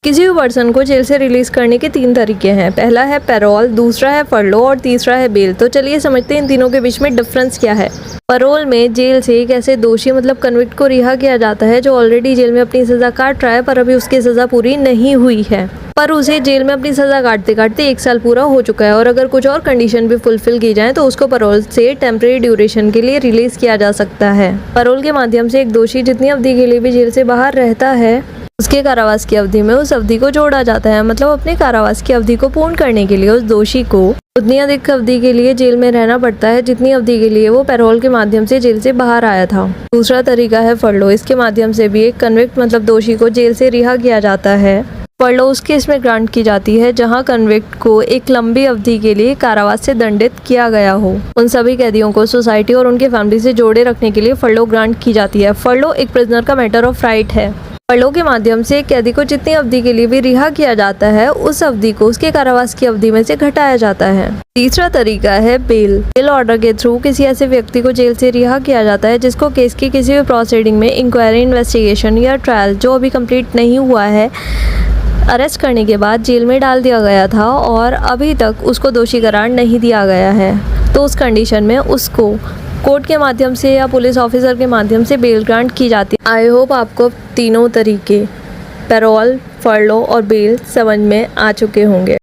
किसी भी पर्सन को जेल से रिलीज करने के 3 तरीके हैं। पहला है पैरोल, दूसरा है फरलो और तीसरा है बेल। तो चलिए समझते हैं इन तीनों के बीच में डिफरेंस क्या है। पैरोल में जेल से एक ऐसे दोषी मतलब कन्विक्ट को रिहा किया जाता है जो ऑलरेडी जेल में अपनी सजा काट रहा है पर अभी उसकी सजा पूरी नहीं हुई है, पर उसे जेल में अपनी सजा काटते काटते 1 साल पूरा हो चुका है और अगर कुछ और कंडीशन भी फुलफिल की जाए तो उसको पैरोल से टेम्परेरी ड्यूरेशन के लिए रिलीज किया जा सकता है। पैरोल के माध्यम से एक दोषी जितनी अवधि के लिए भी जेल से बाहर रहता है उसके कारावास की अवधि में उस अवधि को जोड़ा जाता है। मतलब अपने कारावास की अवधि को पूर्ण करने के लिए उस दोषी को उतनी अधिक अवधि के लिए जेल में रहना पड़ता है जितनी अवधि के लिए वो पैरोल के माध्यम से जेल से बाहर आया था। दूसरा तरीका है फरलो। इसके माध्यम से भी एक कन्विक्ट मतलब दोषी को जेल से रिहा किया जाता है। फरलो उस केस में ग्रांट की जाती है जहां कन्विक्ट को एक लंबी अवधि के लिए कारावास से दंडित किया गया हो। उन सभी कैदियों को सोसाइटी और उनके फैमिली से जोड़े रखने के लिए फरलो ग्रांट की जाती है। फरलो एक प्रिजनर का मैटर ऑफ राइट है। फरलो के माध्यम से कैदी को जितनी अवधि के लिए भी रिहा किया जाता है उस अवधि को उसके कारावास की अवधि में से घटाया जाता है। तीसरा तरीका है बेल। बेल ऑर्डर के थ्रू किसी ऐसे व्यक्ति को जेल से रिहा किया जाता है जिसको केस की किसी भी प्रोसीडिंग में इंक्वायरी, इन्वेस्टिगेशन या ट्रायल जो अभी कंप्लीट नहीं हुआ है अरेस्ट करने के बाद जेल में डाल दिया गया था और अभी तक उसको दोषी करार नहीं दिया गया है। तो उस कंडीशन में उसको कोर्ट के माध्यम से या पुलिस ऑफिसर के माध्यम से बेल ग्रांट की जाती है। आई होप आपको तीनों तरीके पैरोल, फरलो और बेल समझ में आ चुके होंगे।